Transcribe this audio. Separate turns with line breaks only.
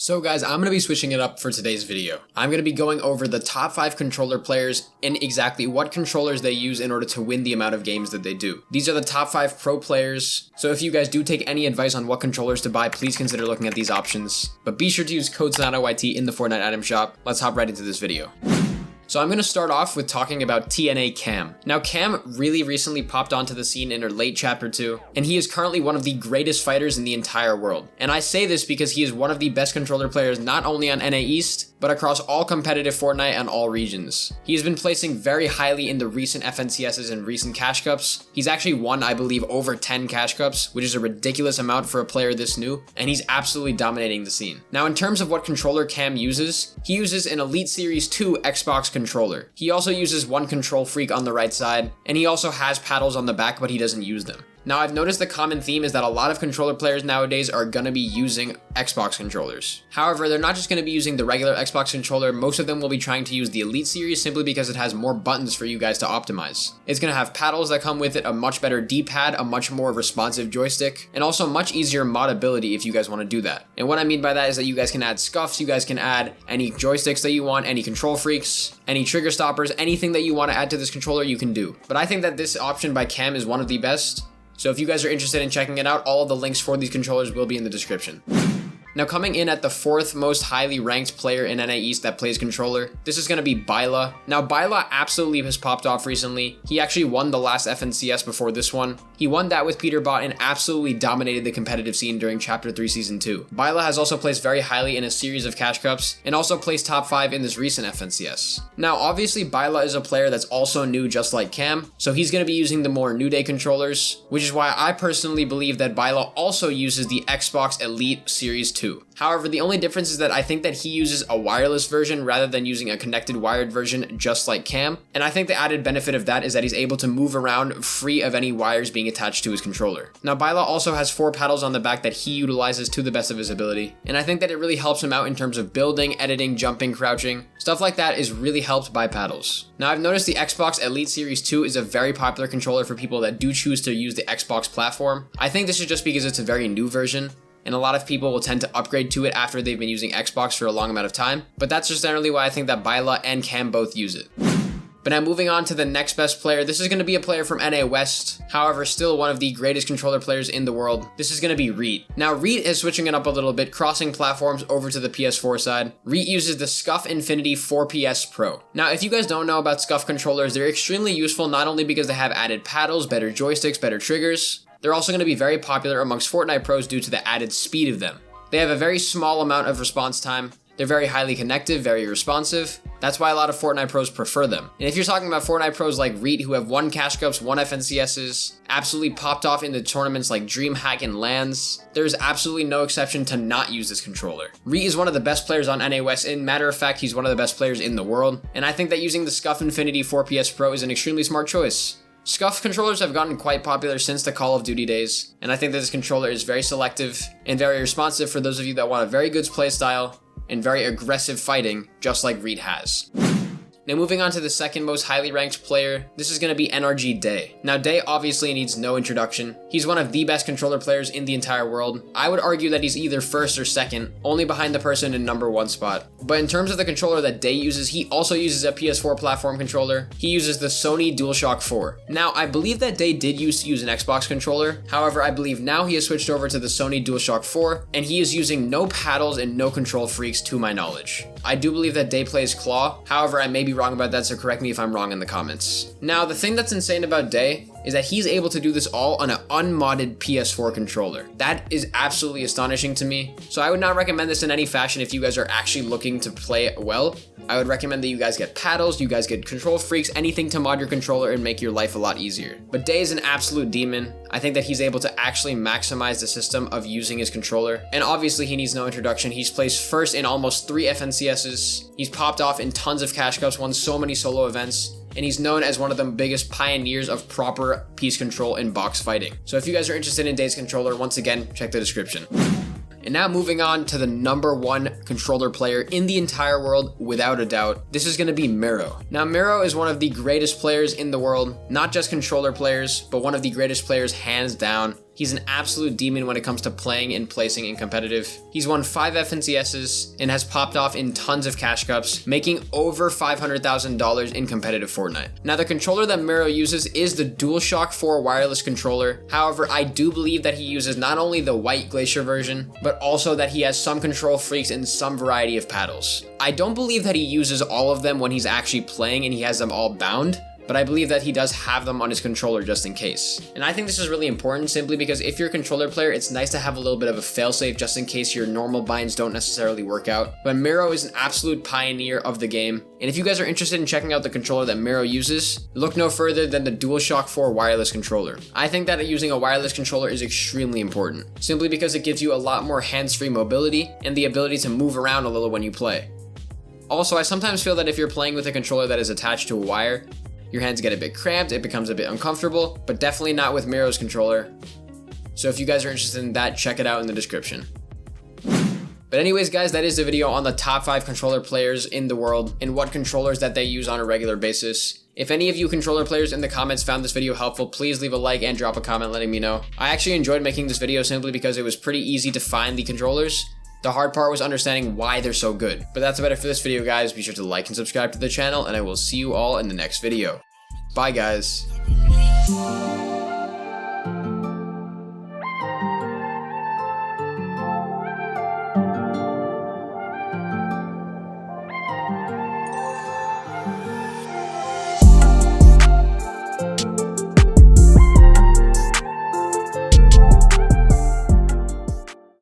So guys, I'm going to be switching it up for today's video. I'm going to be going over the top 5 controller players and exactly what controllers they use in order to win the amount of games that they do. These are the top 5 pro players, so if you guys do take any advice on what controllers to buy, please consider looking at these options. But be sure to use code SonataYT in the Fortnite item shop. Let's hop right into this video. So I'm going to start off with talking about TNA Cam. Now Cam really recently popped onto the scene in her late chapter 2, and he is currently one of the greatest fighters in the entire world. And I say this because he is one of the best controller players not only on NA East, but across all competitive Fortnite and all regions. He has been placing very highly in the recent FNCSs and recent Cash Cups. He's actually won, I believe, over 10 Cash Cups, which is a ridiculous amount for a player this new, and he's absolutely dominating the scene. Now in terms of what controller Cam uses, he uses an Elite Series 2 Xbox controller. He also uses one control freak on the right side, and he also has paddles on the back, but he doesn't use them. Now I've noticed the common theme is that a lot of controller players nowadays are going to be using Xbox controllers. However, they're not just going to be using the regular Xbox controller, most of them will be trying to use the Elite Series simply because it has more buttons for you guys to optimize. It's going to have paddles that come with it, a much better D-pad, a much more responsive joystick, and also much easier modability if you guys want to do that. And what I mean by that is that you guys can add scuffs, you guys can add any joysticks that you want, any control freaks, any trigger stoppers, anything that you want to add to this controller you can do. But I think that this option by Cam is one of the best. So if you guys are interested in checking it out, all of the links for these controllers will be in the description. Now coming in at the 4th most highly ranked player in NA East that plays controller, this is going to be Bylah. Now Bylah absolutely has popped off recently. He actually won the last FNCS before this one. He won that with Peterbot and absolutely dominated the competitive scene during Chapter 3 Season 2. Bylah has also placed very highly in a series of Cash Cups and also placed top 5 in this recent FNCS. Now obviously Bylah is a player that's also new just like Cam, so he's going to be using the more New Day controllers, which is why I personally believe that Bylah also uses the Xbox Elite Series 2. However, the only difference is that I think that he uses a wireless version rather than using a connected wired version just like Cam, and I think the added benefit of that is that he's able to move around free of any wires being attached to his controller. Now Bylah also has 4 paddles on the back that he utilizes to the best of his ability, and I think that it really helps him out in terms of building, editing, jumping, crouching. Stuff like that is really helped by paddles. Now I've noticed the Xbox Elite Series 2 is a very popular controller for people that do choose to use the Xbox platform. I think this is just because it's a very new version, and a lot of people will tend to upgrade to it after they've been using Xbox for a long amount of time, but that's just generally why I think that Bylah and Cam both use it. But now moving on to the next best player, this is going to be a player from NA West, however still one of the greatest controller players in the world. This is going to be Reet. Now Reet is switching it up a little bit, crossing platforms over to the PS4 side. Reet uses the Scuf Infinity 4PS Pro. Now if you guys don't know about Scuf controllers, they're extremely useful not only because they have added paddles, better joysticks, better triggers, they're also going to be very popular amongst Fortnite pros due to the added speed of them. They have a very small amount of response time. They're very highly connective, very responsive. That's why a lot of Fortnite pros prefer them. And if you're talking about Fortnite pros like Reet who have won Cash Cups, won FNCSs, absolutely popped off in the tournaments like DreamHack and LANs, there's absolutely no exception to not use this controller. Reet is one of the best players on NA West. In matter of fact, he's one of the best players in the world. And I think that using the Scuf Infinity 4PS Pro is an extremely smart choice. Scuf controllers have gotten quite popular since the Call of Duty days, and I think that this controller is very selective and very responsive for those of you that want a very good playstyle and very aggressive fighting, just like Reet has. Now moving on to the second most highly ranked player, this is going to be NRG Deyy. Now Deyy obviously needs no introduction. He's one of the best controller players in the entire world. I would argue that he's either first or second, only behind the person in #1 spot. But in terms of the controller that Deyy uses, he also uses a PS4 platform controller. He uses the Sony DualShock 4. Now I believe that Deyy did used to use an Xbox controller. However, I believe now he has switched over to the Sony DualShock 4, and he is using no paddles and no control freaks to my knowledge. I do believe that Deyy plays claw. However, I may be wrong about that, so correct me if I'm wrong in the comments. Now, the thing that's insane about Deyy is that he's able to do this all on an unmodded PS4 controller. That is absolutely astonishing to me. So I would not recommend this in any fashion if you guys are actually looking to play it well. I would recommend that you guys get paddles, you guys get control freaks, anything to mod your controller and make your life a lot easier. But Deyy is an absolute demon. I think that he's able to actually maximize the system of using his controller. And obviously he needs no introduction. He's placed first in almost 3 FNCSs. He's popped off in tons of Cash Cups, won so many solo events, and he's known as one of the biggest pioneers of proper piece control in box fighting. So if you guys are interested in Deyy's controller, once again, check the description. And now moving on to the #1 controller player in the entire world, without a doubt, this is going to be Mero. Now Mero is one of the greatest players in the world, not just controller players, but one of the greatest players hands down. He's an absolute demon when it comes to playing and placing in competitive. He's won 5 FNCSs and has popped off in tons of cash cups, making over $500,000 in competitive Fortnite. Now, the controller that Mero uses is the DualShock 4 wireless controller. However, I do believe that he uses not only the white Glacier version, but also that he has some control freaks and some variety of paddles. I don't believe that he uses all of them when he's actually playing and he has them all bound, but I believe that he does have them on his controller just in case. And I think this is really important simply because if you're a controller player, it's nice to have a little bit of a failsafe just in case your normal binds don't necessarily work out. But Mero is an absolute pioneer of the game. And if you guys are interested in checking out the controller that Mero uses, look no further than the DualShock 4 wireless controller. I think that using a wireless controller is extremely important, simply because it gives you a lot more hands-free mobility and the ability to move around a little when you play. Also, I sometimes feel that if you're playing with a controller that is attached to a wire, your hands get a bit cramped, it becomes a bit uncomfortable, but definitely not with Mero's controller. So if you guys are interested in that, check it out in the description. But anyways, guys, that is the video on the top 5 controller players in the world and what controllers that they use on a regular basis. If any of you controller players in the comments found this video helpful, please leave a like and drop a comment letting me know. I actually enjoyed making this video simply because it was pretty easy to find the controllers. The hard part was understanding why they're so good. But that's about it for this video, guys. Be sure to like and subscribe to the channel, and I will see you all in the next video. Bye, guys.